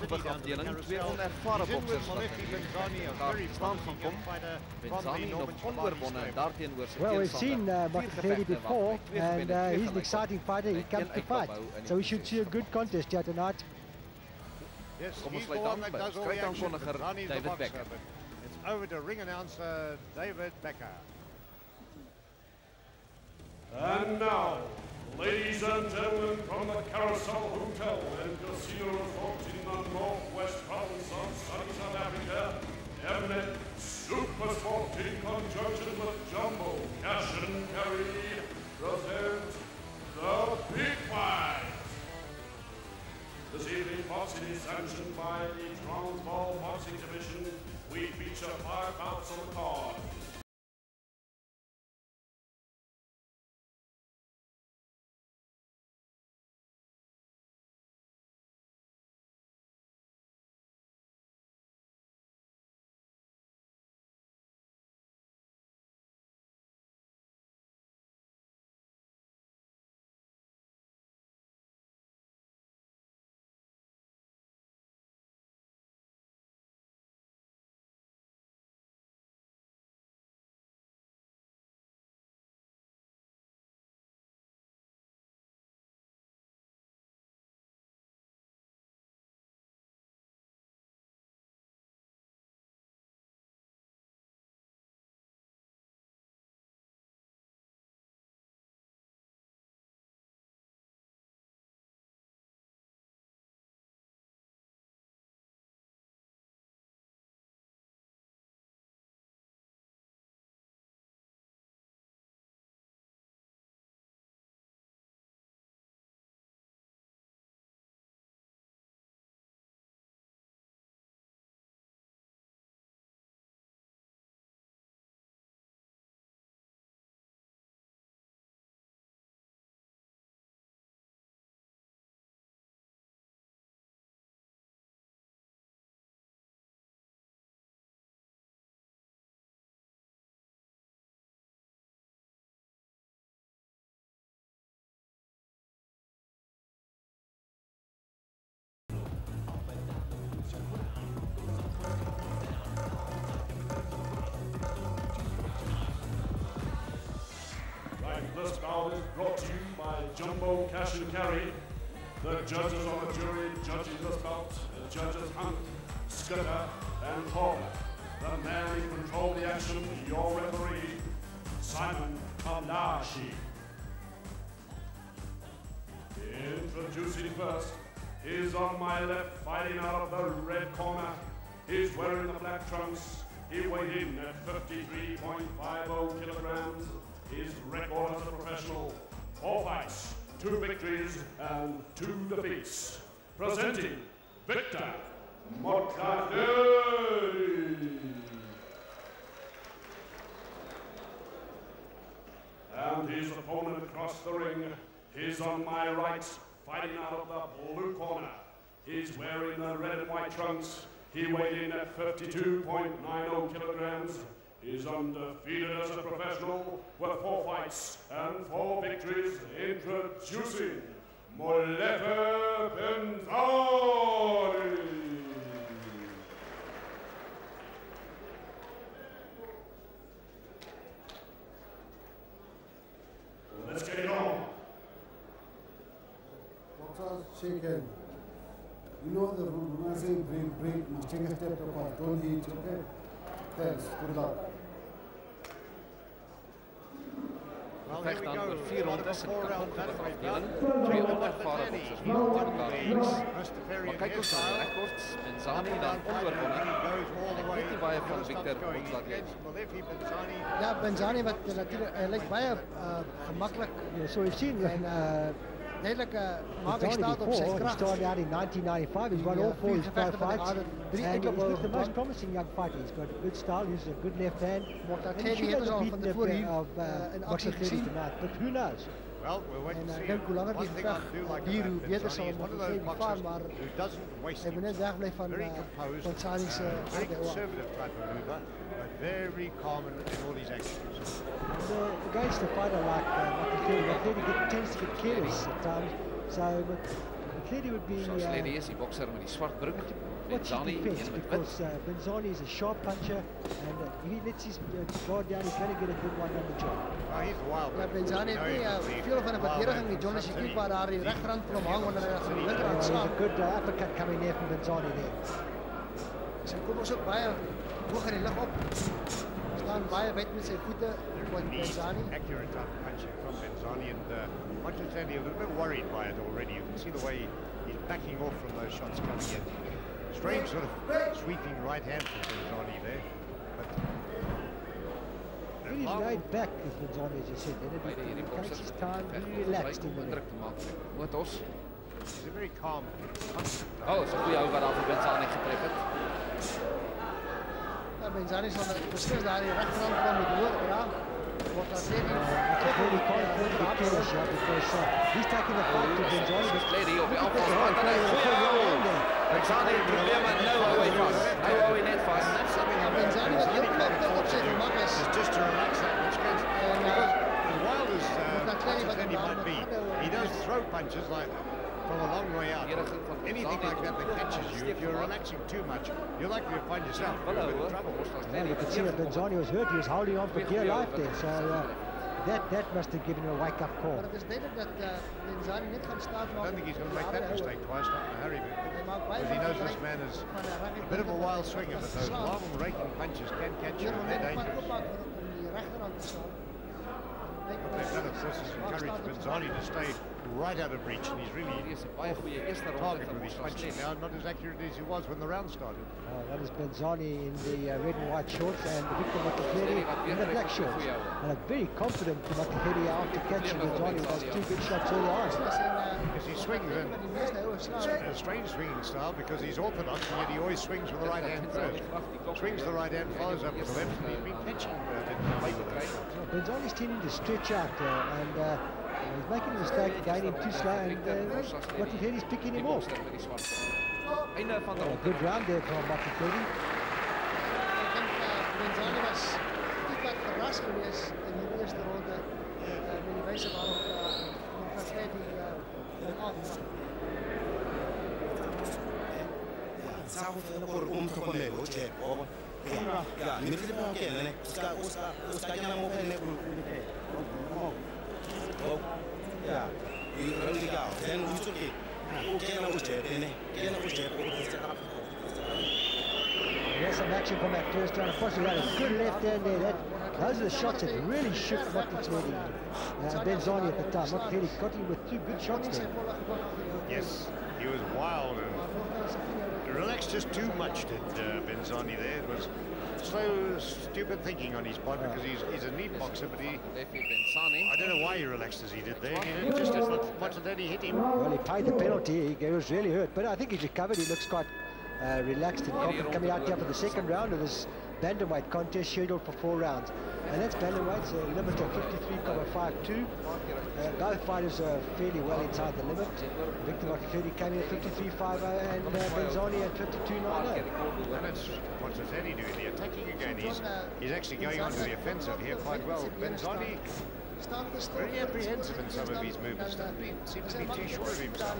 gewichtafdeling. Twee onervaren boksers wat daar staan gaan komen. Benzane nog onweerwonnen daarteenoor zijn Well, we've seen Motlhatlhedi before, and he's an exciting fighter. He comes to fight, so we should see a good contest here tonight. Yes, Kom ons sluit aan by strydaankondiger David Becker. It's over to ring announcer David Becker. And now, ladies and gentlemen, from the Carousel Hotel and Casino Resort in the northwest province of sunny South Africa, eminent super sport in conjunction with Jumbo Cash and Carry present the Big Fight. This evening boxing is sanctioned by the Transvaal Boxing Division. We feature 5 bouts on the card. This bout is brought to you by Jumbo Cash and Carry. The judges on the jury judging this bout, the judges Hunt, Skitter, and Horner. The man in control of the action, your referee, Simon Kalashi. Introducing first, he's on my left, fighting out of the red corner. He's wearing the black trunks. He weighed in at 53.50 kilograms. His record as a professional: 4 fights, 2 victories, and 2 defeats. Presenting Victor Motlhatlhedi. And his opponent across the ring, he's on my right, fighting out of the blue corner. He's wearing the red and white trunks. He weighed in at 52.90 kilograms. He's undefeated as a professional with 4 fights and 4 victories. Introducing Molefe Benzane. Let's get it on. Shaken. You know the rule, say break, take a step apart, don't hit, okay? Thanks, good luck. Vecht dan door 4 rondes en kan ongeveer afdelen. 2 onervaren boxers die tegen elkaar links. Maar kijk ons naar de rechtboord. Benzane dan onweerwonnen. En goed die baie van Victor Motlhatlhedi. Ja, Benzane wat natuurlijk lijkt baie gemakkelijk, zoals je ziet. Redelijk matig staat op zijn kracht. He started out in 1995. He's won all 4 his 5 fights. And he's the most promising young fighter. He's got a good style. He's a good left hand. Motlhatlhedi heeft dus al van tevoren in actie gezien. But who knows? Well, we'll wait to see. Ik denk hoe langer die gevecht hier, hoe beter zal het Motlhatlhedi vaar, maar ik ben net wegbleef van Benzane's conservative type of maneuver, but very calm in all these actions. Against a fighter like Motlhatlhedi, tends to get careless at times. So Motlhatlhedi would be... Motlhatlhedi is die bokser met die swart broek. Benzane, defense, because Benzane is a sharp puncher, and if he lets his guard down, he's going to get a good one on the job. Oh, he's wild. Ja, Benzane heeft niet veel van een verdediging. Die John is niet waar daar die rechterhand van hem hangt wanneer hij van de linkerhand slaat. There's a good uppercut coming there from Benzane there. Zijn koppels ook baie hoog in die lucht op. Staan baie wyd met zijn voeten van Benzane. Accurate punching from Benzane, and Motlhatlhedi a little bit worried by it already. You can see the way he's backing off from those shots coming in. Strange sort of sweeping right hand from Benzane there. But really laid back, as Benzane, as you said. He takes his time, really relaxed in there. He's a very calm puncher. Oh, dat is een goede over van Benzane getrefferd. Ja, Benzane zal de verschil daar die rechterhand van de door gedaan. Motlhatlhedi can't afford to get a shot because he's taking the fight to Benzane. Motlhatlhedi op die afvalspaard. Benzane heeft problemen, nu hou hij vast. Nu hou hij net vast. Benzane wat heel knap op zijn gemak is. Just to relax that much, because as wild as Motlhatlhedi might be, he does throw punches like from a long way out. Anything like that that catches you, if you're relaxing too much, you're likely to find yourself in a bit of trouble. Well, you could see that Benzane was hurt. He was holding on for dear life there. So that must have given him a wake-up call. Maar het is duidelijk dat Benzane niet gaan staan. I don't think he's going to make that mistake twice, not in a hurry, because he knows this man is a bit of a wild swinger, but those long raking punches can catch you, and they're dangerous. What they've done, of course, is encourage Benzane to stay right out of reach, and he's really target with his punching now, not as accurate as he was when the round started. That is Benzane in the red and white shorts, and Victor Motlhatlhedi in the black shorts. And a very confident Motlhatlhedi after catching Benzane with those two good shots early on. Because he swings in a strange swinging style, because he's orthodox, and yet he always swings with the right hand first. Swings the right hand, follows up with the left, and he's been catching play with it. Benzane's tending to stretch out, and he's making a mistake, going in too slow, and Motlhatlhedi's picking him off. Good round there from Motlhatlhedi. Ik denk Benzane was niet wat verrast geweest in de eerste ronde met die wijze waarop Motlhatlhedi afmaakt. There's some action from that first round. Of course, he had a good left hand there. Those are the shots that really shook Motlhatlhedi. Benzane at the time. Motlhatlhedi got him with two good shots there. Yes, he was wild and relaxed just too much, did Benzane there. It was slow, stupid thinking on his part, because he's a neat boxer, but I don't know why he relaxed as he did there. He didn't just let Motlhatlhedi hit him. Well, he paid the penalty. He was really hurt, but I think he's recovered. He looks quite relaxed and confident coming out here for the second round of this bantamweight contest scheduled for 4 rounds. And that's bantamweight's a limit of 53.52. Both fighters are fairly well inside the limit. Victor Motlhatlhedi came in at 53.50 and Benzane at 52.90. And that's Motlhatlhedi doing the attacking again. He's actually going on to the offensive here quite well. Benzane very apprehensive in some of his movements. Seems to be too sure of himself.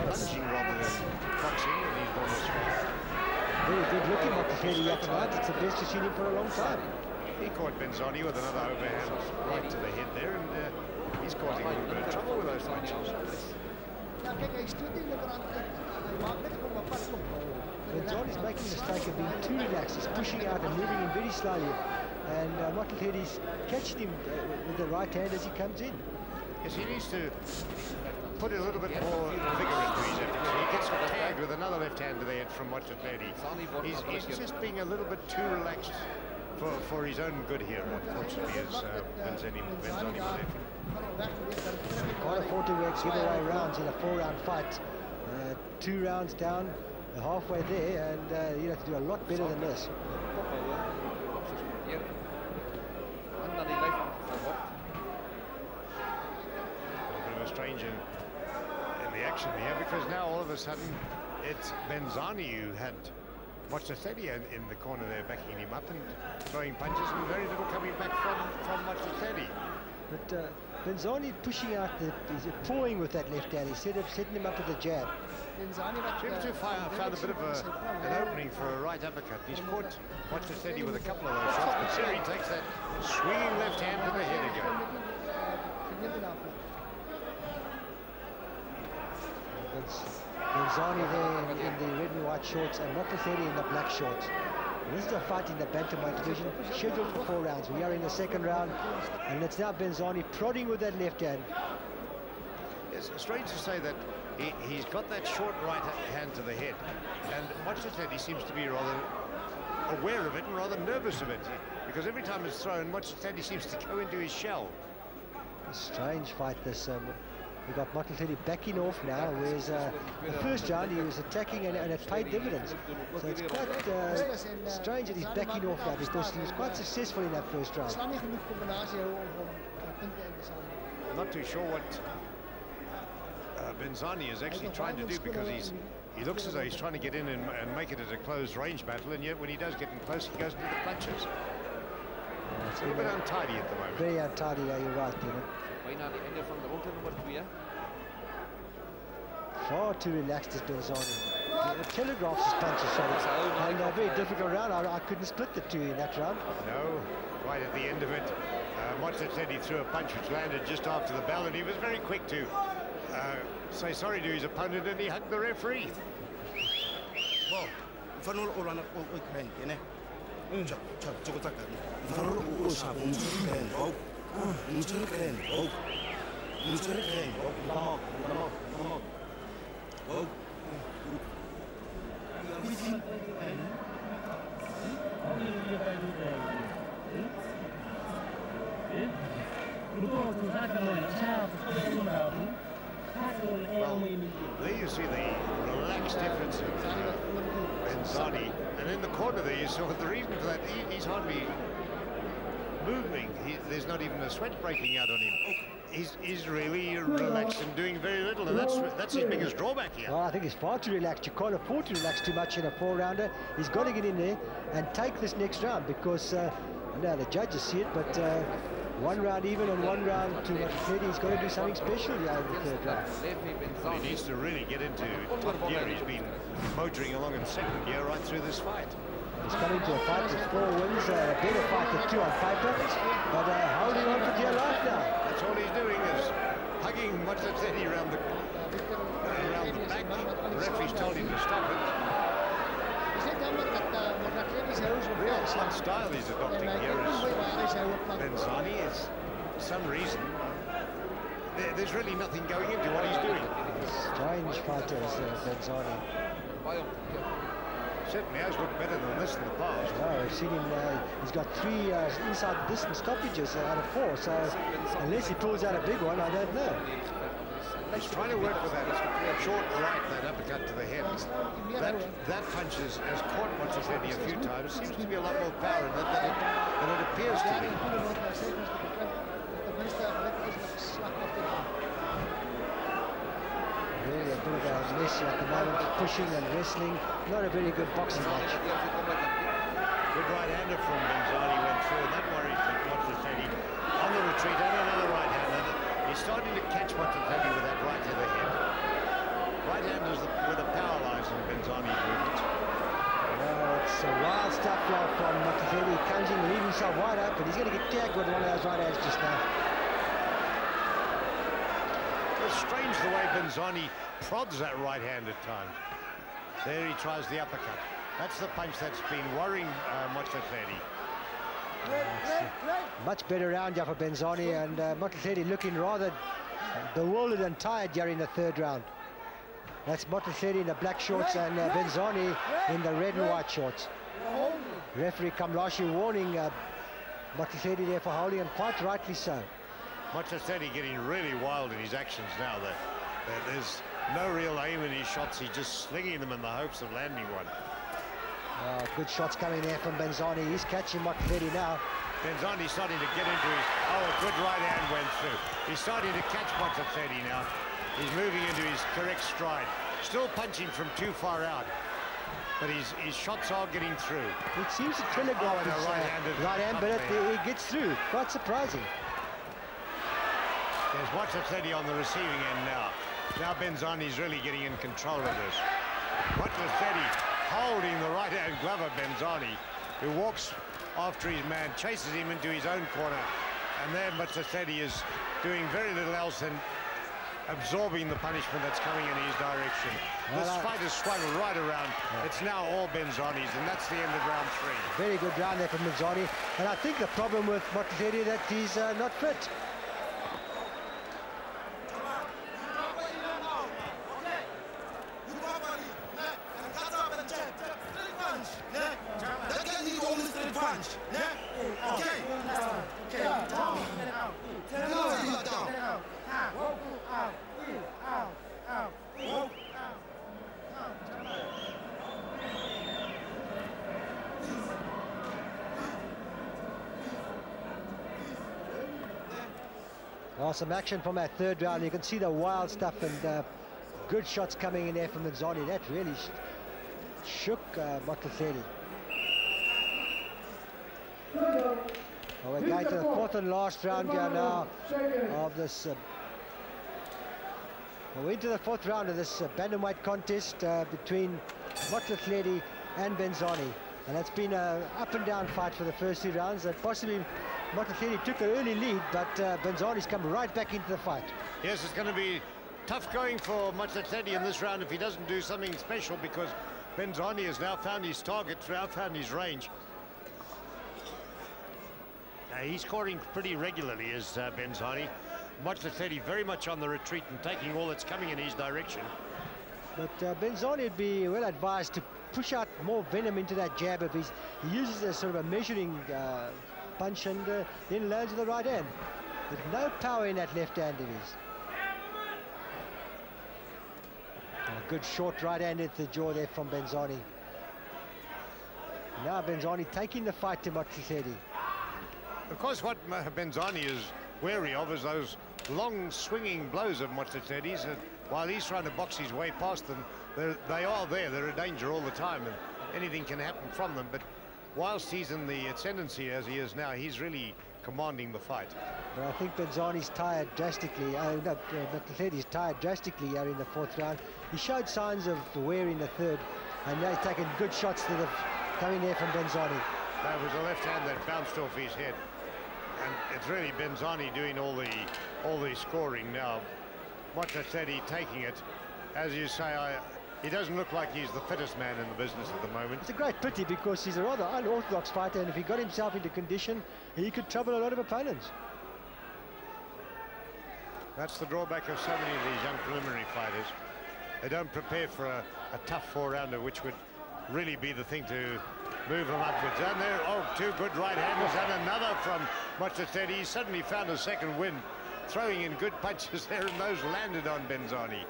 Lunging rather than boxing in these normal spots. Very good looking Motlhatlhedi up tonight. It's the best he's seen him for a long time. He caught Benzane with another overhand right to the head there, and he's causing a little bit of trouble with those punches. Benzane's making the mistake of being too relaxed. He's pushing out and moving in very slowly. And Motlhatlhedi's catched him with the right hand as he comes in. Yes, he needs to put a little bit more vigor into his efforts. He gets tagged with another left hand to the head from Motlhatlhedi. He's just being a little bit too relaxed for his own good here, unfortunately, as Benzane Molefe. Can't afford to give away rounds in a 4-round fight. 2 rounds down, halfway there, and you have to do a lot better than this. A bit of a strange in the action here, because now all of a sudden it's Benzane who had Motlhatlhedi in the corner there, backing him up and throwing punches, and very little coming back from Motlhatlhedi. But Benzane pushing out, he's pawing with that left hand instead of setting him up with a jab. Seems to have found a bit of an opening for a right uppercut. He's caught Motlhatlhedi with a couple of those shots, but here he takes that swinging left hand to the head again. Benzane there in the red and white shorts and Motlhatlhedi in the black shorts. This is a fight in the bantamweight division, scheduled for 4 rounds. We are in the second round, and it's now Benzane prodding with that left hand. It's strange to say that he's got that short right hand to the head, and Motlhatlhedi seems to be rather aware of it and rather nervous of it, because every time it's thrown, Motlhatlhedi seems to go into his shell. A strange fight this. We've got Motlhatlhedi backing off now, whereas the first round he was attacking and it paid dividends. So it's quite strange that he's backing off now, because he was quite successful in that first round. I'm not too sure what Benzane is actually trying to do, because he looks as though he's trying to get in and make it as a close range battle, and yet when he does get in close, he goes into the punches. It's a little bit untidy at the moment. Very untidy, yeah, you're right, Kevin. Far too relaxed is Benzane. He telegraphs his punches, so in a very difficult round. I couldn't split the two in that round. No, right at the end of it, Motlhatlhedi threw a punch which landed just after the bell, and he was very quick to say sorry to his opponent, and he hugged the referee. Well, there you see the relaxed difference of Benzane, and in the corner there you saw the reason for that. He's hardly moving. There's not even a sweat breaking out on him. He's really relaxed and doing very little, and that's his biggest drawback here. Well, I think he's far too relaxed. You can't afford to relax too much in a 4-rounder. He's got to get in there and take this next round, because now the judges see it, but 1 round even and 1 round to Motlhatlhedi. He's got to do something special here in the 3rd round. Well, he needs to really get into top gear. He's been motoring along in 2nd gear right through this fight. He's coming to a fight with 4 wins, a better fight than 2 on paper, but holding on for dear life now. That's all he's doing, is hugging Motlhatlhedi around the back. The referee's told him to stop it. Real some style he's adopting here is Benzane. Is some reason there's really nothing going into what he's doing. Strange fighter is Benzane. Certainly has looked better than this in the past. Well, we've seen him, he's got 3 inside distance stoppages out of 4, so unless he pulls out a big one, I don't know. He's trying to work with that short right, that uppercut to the head. That punch has caught Motlhatlhedi a few times. Seems to be a lot more power in it than it appears to be. Really a bit of a mess at the moment, pushing and wrestling. Not a very good boxing match. Good right-hander from Benzane went through, and that worried Motlhatlhedi. On the retreat, and another right-hander. He's starting to catch Motlhatlhedi with that right to the head. Right hand is where the power lies in Benzane's movements. Well, it's wild stuff from Motlhatlhedi. He comes in, leaving himself wide open. He's going to get tagged with one of those right hands just now. It's strange the way Benzane prods that right hand at times. There he tries the uppercut. That's the punch that's been worrying Motlhatlhedi. Much better round here for Benzane, and Motlhatlhedi looking rather bewildered and tired here in the 3rd round. That's Motlhatlhedi in the black shorts and Benzane in the red and white shorts. Referee Kamlashi warning Motlhatlhedi there for holding, and quite rightly so. Motlhatlhedi getting really wild in his actions now. There's no real aim in his shots. He's just slinging them in the hopes of landing one. Good shots coming there from Benzane. He's catching Motlhatlhedi now. Benzane's starting to get into his... Oh, a good right hand went through. He's starting to catch Motlhatlhedi now. He's moving into his correct stride. Still punching from too far out. But his shots are getting through. It seems to telegraph his right hand, but he gets through. Quite surprising. There's Motlhatlhedi on the receiving end now. Now Benzani's really getting in control of this. Motlhatlhedi holding the right-hand glove of Benzane, who walks after his man, chases him into his own corner, and there Motlhatlhedi is doing very little else than absorbing the punishment that's coming in his direction. This fight has swung right around. It's now all Benzane's, and that's the end of round 3. Very good round there from Benzane, and I think the problem with Motlhatlhedi is that he's not fit. Some action from that third round. You can see the wild stuff and good shots coming in there from Benzane. That really shook Motlhatlhedi. Well, we're going to the fourth and last round here now of this. We're into the fourth round of this bantamweight contest between Motlhatlhedi and Benzane. And it's been an up and down fight for the first 2 rounds, and possibly Motlhatlhedi took an early lead, but Benzane's come right back into the fight. Yes, it's going to be tough going for Motlhatlhedi in this round if he doesn't do something special, because Benzane has now found his target, now found his range. He's scoring pretty regularly, is Benzane. Motlhatlhedi very much on the retreat and taking all that's coming in his direction. But Benzane would be well advised to push out more venom into that jab if he uses a sort of a measuring punch and then lands with the right hand. There's no power in that left hand of his. A good short right hand into the jaw there from Benzane. Now Benzane taking the fight to Motlhatlhedi. Of course, what Benzane is wary of is those long swinging blows of Motlhatlhedi's. While he's trying to box his way past them, they are there. They're a danger all the time, and anything can happen from them. But whilst he's in the ascendancy as he is now, he's really commanding the fight. But I think Benzane's tired drastically. Motlhatlhedi's tired drastically here in the fourth round. He showed signs of wear in the third, and now he's taking good shots that have come in there from Benzane. That was a left hand that bounced off his head, and it's really Benzane doing all the scoring now. Motlhatlhedi taking it. As you say, he doesn't look like he's the fittest man in the business at the moment. It's a great pity, because he's a rather unorthodox fighter, and if he got himself into condition, he could trouble a lot of opponents. That's the drawback of so many of these young preliminary fighters. They don't prepare for a tough 4-rounder, which would really be the thing to move them upwards. And there, two good right-handers, and another from Motlhatlhedi. He suddenly found a second wind, throwing in good punches there, and those landed on Benzane.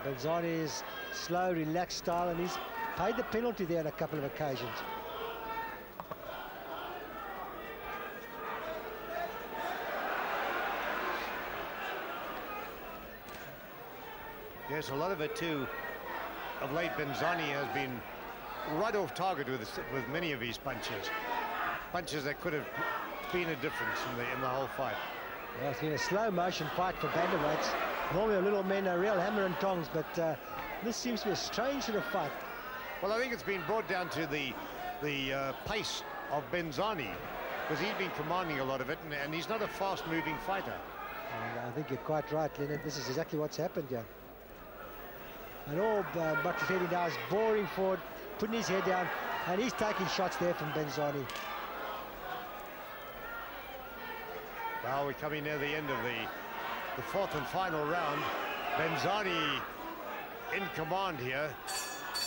Benzane is slow, relaxed style, and he's paid the penalty there on a couple of occasions. Yes, a lot of it too. Of late, Benzane has been right off target with many of his punches. Punches that could have been a difference in the whole fight. Well, it's been a slow motion fight for bantamweights. Normally the little men are real hammer and tongs, but this seems to be a strange sort of fight. Well, I think it's been brought down to the pace of Benzane, because he's been commanding a lot of it, and he's not a fast-moving fighter. And I think you're quite right, Leonard. This is exactly what's happened here. And all Motlhatlhedi now is boring forward, putting his head down, and he's taking shots there from Benzane. Well, we're coming near the end of the fourth and final round. Benzane in command here,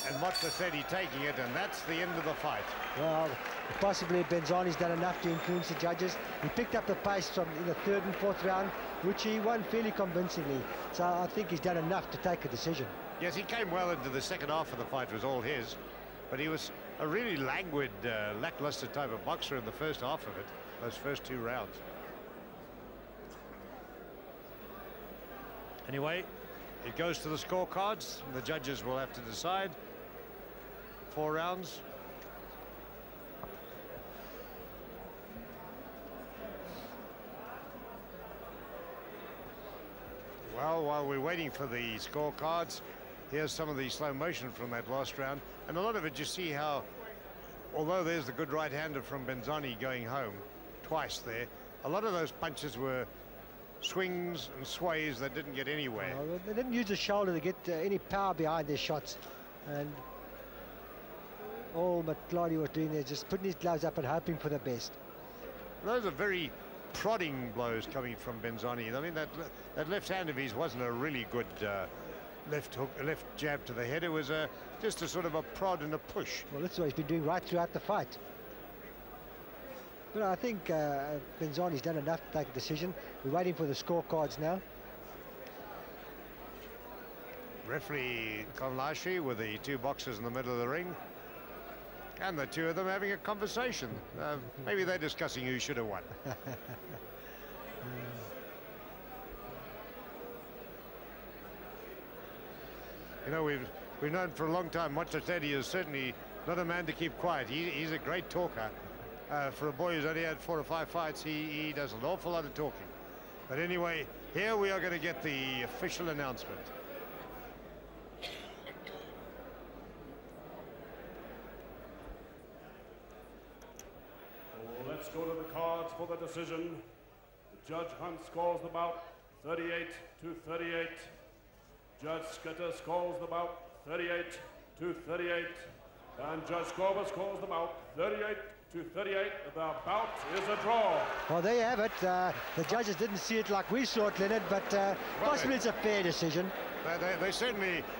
and Motlhatlhedi taking it, and that's the end of the fight. Well, possibly Benzane's done enough to influence the judges. He picked up the pace in the third and fourth round, which he won fairly convincingly. So I think he's done enough to take a decision. Yes, he came well into the second half of the fight. It was all his, but he was a really languid, lackluster type of boxer in the first half of it, those first 2 rounds. Anyway, it goes to the scorecards. The judges will have to decide. 4 rounds. Well, while we're waiting for the scorecards, here's some of the slow motion from that last round. And a lot of it, you see how, although there's the good right-hander from Benzane going home twice there, a lot of those punches were swings and sways that didn't get anywhere. Well, they didn't use the shoulder to get any power behind their shots. And all Motlhatlhedi was doing there, just putting his gloves up and hoping for the best. Those are very prodding blows coming from Benzane. I mean, that left hand of his wasn't a really good left jab to the head. It was just a sort of a prod and a push. Well, that's what he's been doing right throughout the fight. But I think Benzane's done enough to take a decision. We're waiting for the scorecards now. Referee Molefe with the two boxers in the middle of the ring. And the two of them having a conversation. Maybe they're discussing who should have won. You know, we've known for a long time Motlhatlhedi is certainly not a man to keep quiet. He's a great talker. For a boy who's only had 4 or 5 fights, he does an awful lot of talking. But anyway, here we are going to get the official announcement. Let's go to the cards for the decision. Judge Hunt scores the bout 38-38. Judge Skitter scores the bout 38-38. And Judge Corber scores the bout 38-38. The bout is a draw. Well, there you have it. The judges didn't see it like we saw it, Leonard, but possibly it's a fair decision.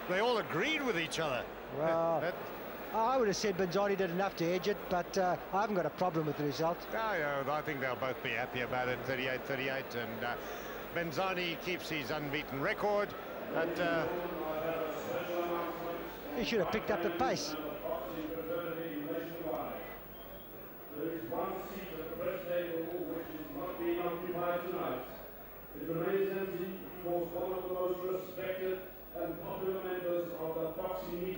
They all agreed with each other. Well, I would have said Benzane did enough to edge it, but I haven't got a problem with the result. I think they'll both be happy about it, 38-38, and Benzane keeps his unbeaten record. But he should have picked up the pace. There is one seat at the press table which is not being occupied tonight. It remains empty because one of the most respected and popular members of the boxing media